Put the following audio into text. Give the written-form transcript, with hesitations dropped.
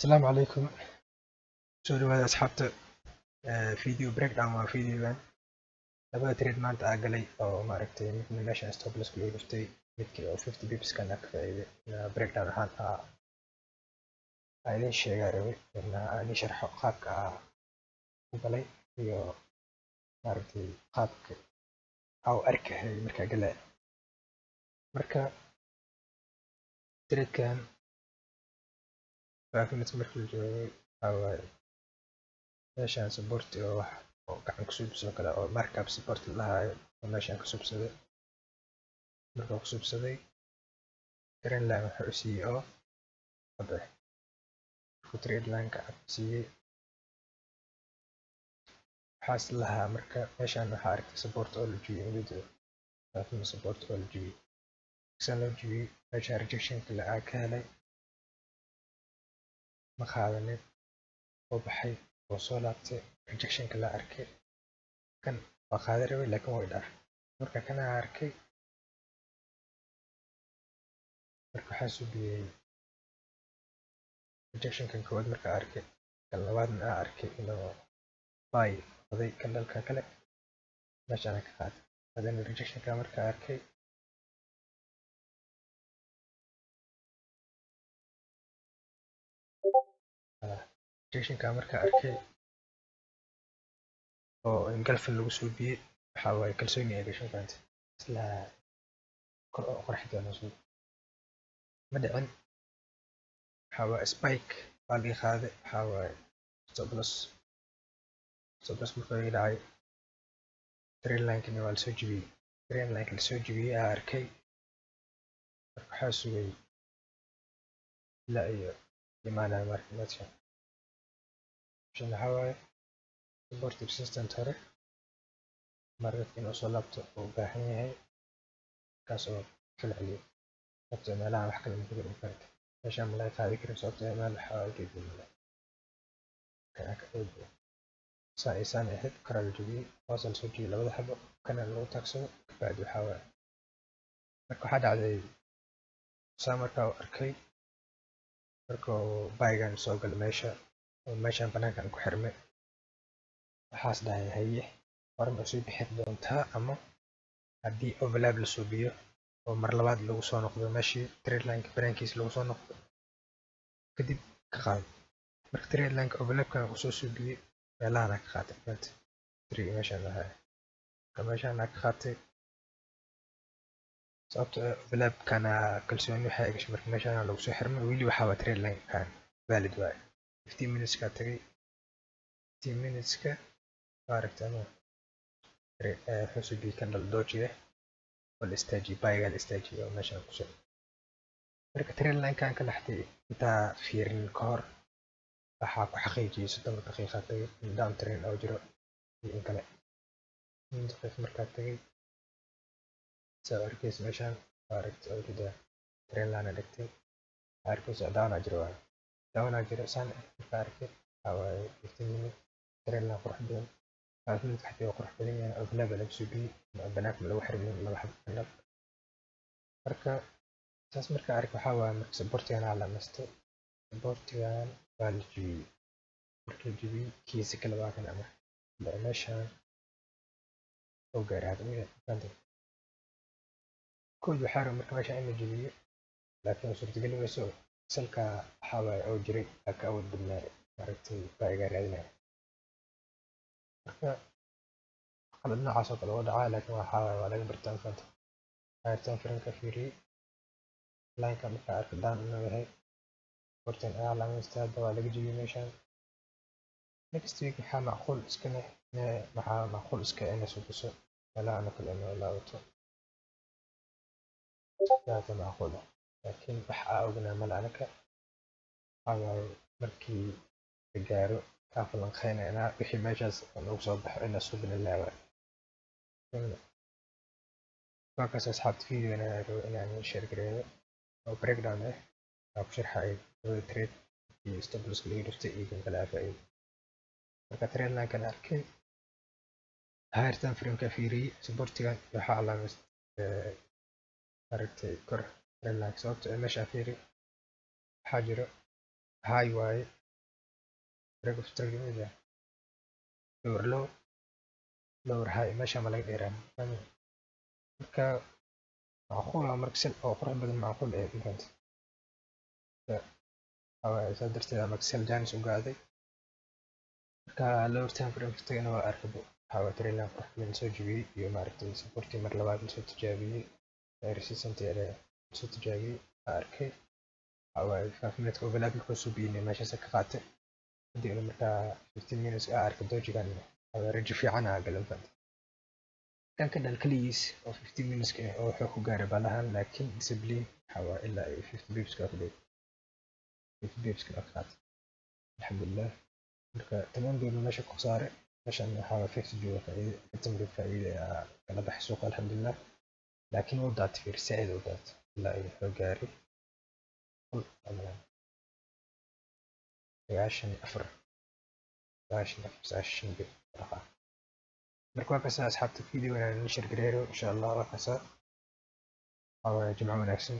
السلام عليكم. soo dhawaada asxaabta. Video breakdown waa videogan labada trade maanta aa galay oo maaragtay midna meesha stop loss lagu dhuftay midkii oo 50 pips kana ka faa'iiday breakdown ahaan aa idin sheegaa rabay idin sharxo qaabka u galay iyo maaragtay qaabka aa u arkahay markaa galay. Marka tradekan 5 minutes markii la joogay waxaa meeshaan support oo wax oo gacan ku subsado kale oo markup support lahayo oo meeshaan ku subsaday marka ku subsaday trend line wuxuu u siiyay oo hadda ku trade line ka siiyay waxaas lahaa. marka meeshaan waxaa aragtay support oo la joogo video support oo la joogo san la joogo meesha rejection kale aa ka helay ma qaadanin oo baxay oo soo laabtay rejection kale arkay kan waa qaadan rabay laakiin way dhaaf marka kana arkay marka waxaa subiyay rejection kan koowaad marka arkay kan labaadna arkay inuu buy oday kan dalka kale meeshaan ka qaatay hadana rejection ka marka arkay rejection ka marka arkay oo engulfin lagu subiyay waxaa waaye kalsooni ay gashan faanta isla kor oo qorxda noo ma dhicin waxaa waaye spike baa laga qaaday waxaa waaye stop loss markuu laga dhacay trend line kan waa la soo jibiyay trend line la soo jibiyay aa arkay marka waxaa sugay ilaa iyo imaanaya marka meeshaan waxaa waaye support resistant hore marka inuu soo laabto uu u baahan yahay kaas oo kala celiyo sababtoo meelaha wax kale ma ku dhici karto meeshaan ma laga qaadi karin sababtoo meel waxaa geedi male kana ka eego saan ahayd karaa la joogi hoos la soo joogi labada xabo kana lagu taagsado kabacdi waxaa waaye marka waxaa dhacday saa markaa u arkay markuu baygan soo galay meesha oo meeshaan banaankan ku xirmay waxaas dhahay haye hore ma soo bixi doontaa ama haddii overlap la suubiyo oo mar labaad lagu soo noqdo meeshii trade line banaankiisa lagu soo noqdo kadib ka qaado marka trade line overlapkan uu soo suubiyay meelahan ka qaatay maanta trade meeshaan lahaa marka meeshaan ka qaatay sababtoo overlapkana kalsooni waxay gashay marka meeshaan lagu soo xirmay weli waxaa waa trade line kan valid waaye 15 minutes ka tagay 15 minutes ka aragtana xusubi kan dal doojiye wala istaaji bayga la istaaji oo meeshaan ku soo marka trend line kan ka dhaxtay inta fiirin ka hor waxaa ku xaqiijiyay 30 daqiiqo tagay down trend oo jiro in kale daqiiq markaa tagay soo arkaysa meeshaan aragtay oo jida trend line dhigtay arkaysa down jiro saan markaa arkay away 15 minutes trend line qurux badan لكن تحتي وقرح بنية أغلب الأكسبي بنات من الوحر من الواحد بنات مركا أساس مركا أعرف أحاول مركا سبورتي أنا على مستوى سبورتي أنا بالجي مركا الجي كيسي كلا باكن أمر بأمشان أو غير هذا مين فهمت كل بحار مركا ماشي عندي جي لكن صرت قلبي بس سلكا أحاول أو جري لك أود بالله مركتي باقي غير هذا marka qalad noocaas oo kale oo dhacay laakiin waa laga bartaan fanta aytaan firanka fiiri line-ka marka arka daan inuu yahay hortan ayaa la istaada waa laga jibiyay meeshaan next week waxaa macquul iska inay soo biso meelaha kale inuu laabato yaa macquul laakiin waxa ognaa mal anaka markii la gaaro كافلان خينا أنا بحي مجاز نوصل بحرنا صوب اللعبة فاكس أصحاب فيديو أنا يعني شير كده أو بريك داون أو شرح أي تريد يستبلس كلي رفت إيجن كلا فايد فكترين لكن أركي هاير تنفرين كفيري سبورتي بحالة مست أردت كر ترين لك صوت مش أفيري حاجرة high waaye break of strike imida lower low lower high meesha ma laga dheeraan marka macquul ah marka sel oo qurux badan macquul ee mafahantay saa darteed marka sel janis u gaaday marka lower time frame tagana waa arkabo waxaa waa trailer qurux badan soo jebiyey iyo maaragtay supportii mar labaad lasoo tijaabiyey resistance lasoo tijaabiyey waa arkay waxaa waaye 5 minute overlap markuu soo biyey meeshaas ka qaatay kadibna markaa 15 minutes arkay dojigan rajo fiican aa galay mafahantay kan ka dhal kaligiis oo 15 minutes oo wuxuu ku gaaray balahan laakiin discipline waxaa waa ilaa 50 bips ka dhig 50 bips ka qaatay alxamdulillah marka tamaan doona meesha ku saaray meeshan waxaa waa 50 jooga faa'iido 50 bips faa'iido kala baxay suuqa alxamdulillah laakiin uu daatay fiir saaid uu daatay ilaa wuxuu gaaray 94 bips marka waa kasaa asxaabta video inaan share gareero insha allah waa kasaa jimco wanaagsan